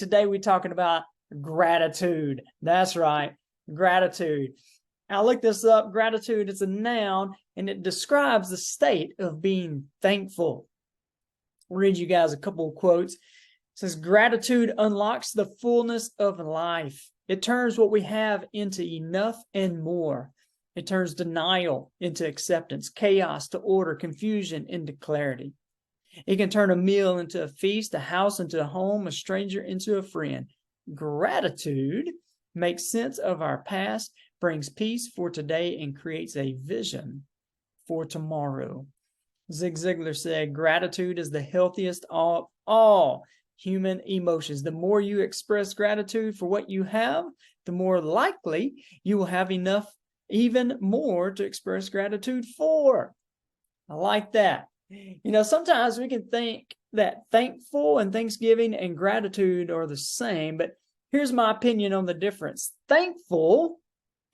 Today we're talking about gratitude. That's right, gratitude. I looked this up. Gratitude is a noun, and it describes the state of being thankful. I'll read you guys a couple of quotes. It says, gratitude unlocks the fullness of life. It turns what we have into enough and more. It turns denial into acceptance, chaos to order, confusion into clarity. It can turn a meal into a feast, a house into a home, a stranger into a friend. Gratitude makes sense of our past, brings peace for today, and creates a vision for tomorrow. Zig Ziglar said, gratitude is the healthiest of all human emotions. The more you express gratitude for what you have, the more likely you will have enough, even more, to express gratitude for. I like that. You know, sometimes we can think that thankful and thanksgiving and gratitude are the same, but here's my opinion on the difference. Thankful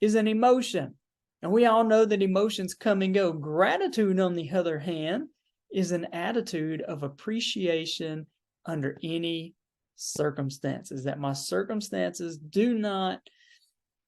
is an emotion, and we all know that emotions come and go. Gratitude, on the other hand, is an attitude of appreciation under any circumstances, that my circumstances do not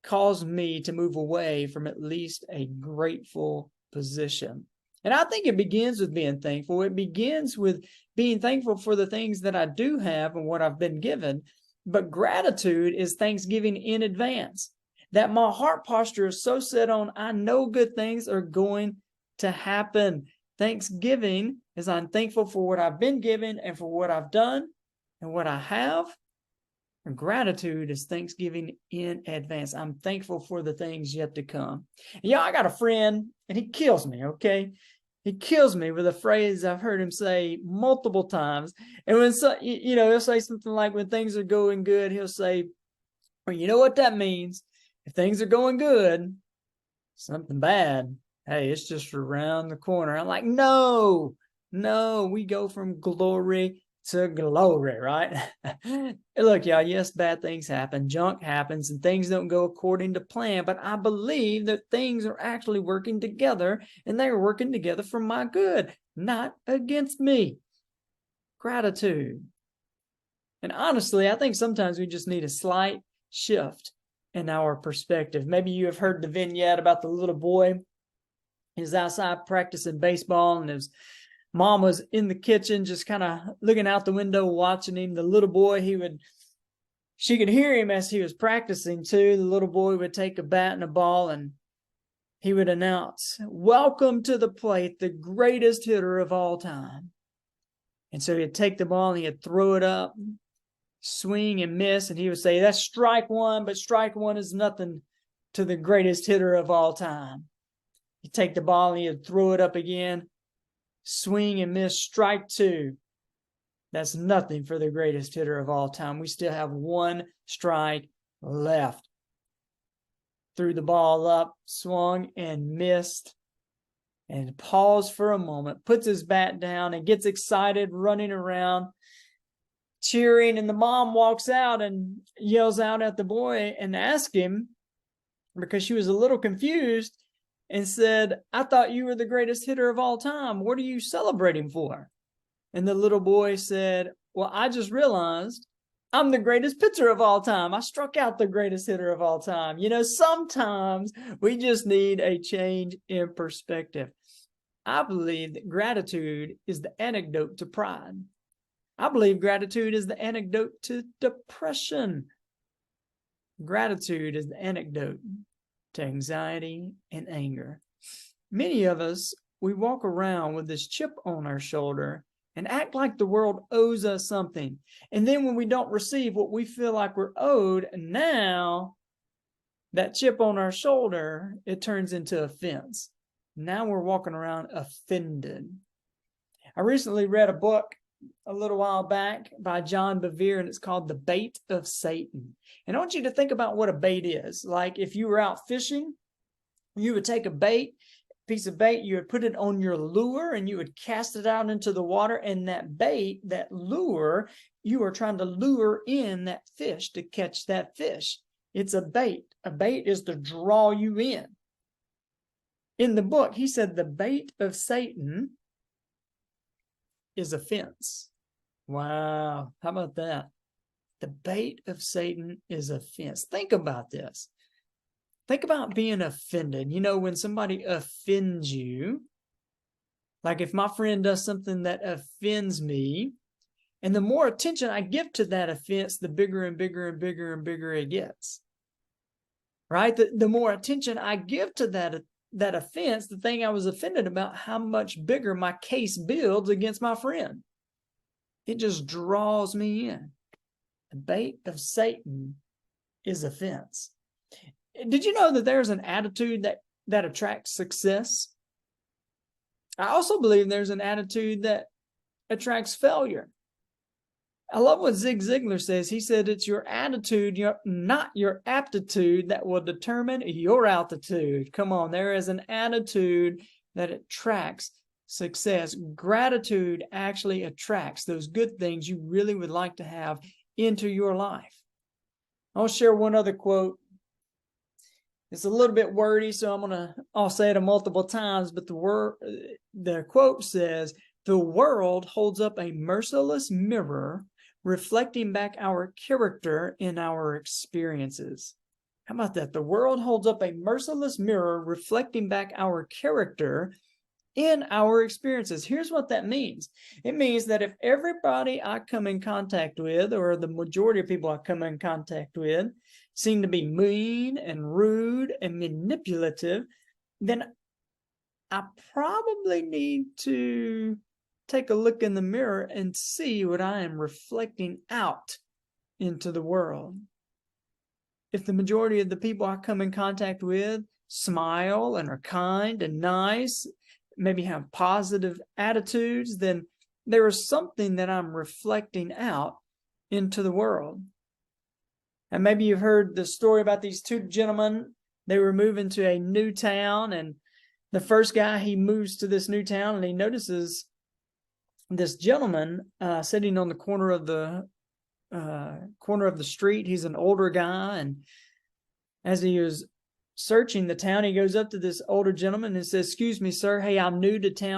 cause me to move away from at least a grateful position. And I think it begins with being thankful. It begins with being thankful for the things that I do have and what I've been given. But gratitude is thanksgiving in advance, that my heart posture is so set on, I know good things are going to happen. Thanksgiving is I'm thankful for what I've been given and for what I've done and what I have. And gratitude is thanksgiving in advance. I'm thankful for the things yet to come. Yeah, I got a friend, and he kills me, okay? He kills me with a phrase I've heard him say multiple times. And when he'll say something like, when things are going good, he'll say, well, you know what that means? If things are going good, something bad, hey, it's just around the corner. I'm like, no, we go from glory to glory, right? Look, y'all, yes, bad things happen, junk happens, and things don't go according to plan, but I believe that things are actually working together, and they are working together for my good, not against me. Gratitude. And honestly, I think sometimes we just need a slight shift in our perspective. Maybe you have heard the vignette about the little boy. He's outside practicing baseball, and his mom was in the kitchen just kind of looking out the window watching him. The little boy, she could hear him as he was practicing too. The little boy would take a bat and a ball, and he would announce, welcome to the plate, the greatest hitter of all time. And so he'd take the ball and he'd throw it up, swing and miss, and he would say, that's strike one, but strike one is nothing to the greatest hitter of all time. He'd take the ball and he'd throw it up again, swing and miss, strike two. That's nothing for the greatest hitter of all time. We still have one strike left. Threw the ball up, swung and missed, and paused for a moment, puts his bat down and gets excited, running around, cheering. And the mom walks out and yells out at the boy and asks him, because she was a little confused, and said, I thought you were the greatest hitter of all time. What are you celebrating for? And the little boy said, well, I just realized I'm the greatest pitcher of all time. I struck out the greatest hitter of all time. You know, sometimes we just need a change in perspective. I believe that gratitude is the anecdote to pride. I believe gratitude is the anecdote to depression. Gratitude is the anecdote to anxiety and anger. Many of us, we walk around with this chip on our shoulder and act like the world owes us something. And then when we don't receive what we feel like we're owed, now that chip on our shoulder, it turns into offense. Now we're walking around offended. I recently read a book a little while back by John Bevere, and it's called The Bait of Satan. And I want you to think about what a bait is. Like if you were out fishing, you would take a piece of bait, you would put it on your lure, and you would cast it out into the water, and that bait, that lure, you are trying to lure in that fish to catch that fish. It's a bait. A bait is to draw you in. In the book, he said the bait of Satan is offense. Wow, how about that? The bait of Satan is offense. Think about this. Think about being offended. You know, when somebody offends you, like if my friend does something that offends me, and the more attention I give to that offense, the bigger and bigger and bigger and bigger it gets. Right? The more attention I give to that offense, the thing I was offended about, how much bigger my case builds against my friend. It just draws me in. The bait of Satan is offense. Did you know that there's an attitude that attracts success? I also believe there's an attitude that attracts failure. I love what Zig Ziglar says. He said it's your attitude, not your aptitude, that will determine your altitude. Come on, there is an attitude that attracts success. Gratitude actually attracts those good things you really would like to have into your life. I'll share one other quote. It's a little bit wordy, so I'll say it multiple times, but the quote says, "The world holds up a merciless mirror, reflecting back our character in our experiences." How about that? The world holds up a merciless mirror, reflecting back our character in our experiences. Here's what that means. It means that if everybody I come in contact with, or the majority of people I come in contact with, seem to be mean and rude and manipulative, then I probably need to take a look in the mirror and see what I am reflecting out into the world. If the majority of the people I come in contact with smile and are kind and nice, maybe have positive attitudes, then there is something that I'm reflecting out into the world. And maybe you've heard the story about these two gentlemen. They were moving to a new town, and the first guy, he moves to this new town, and he notices this gentleman sitting on the corner of the street. He's an older guy, and as he was searching the town, he goes up to this older gentleman and says, "Excuse me, sir. Hey, I'm new to town.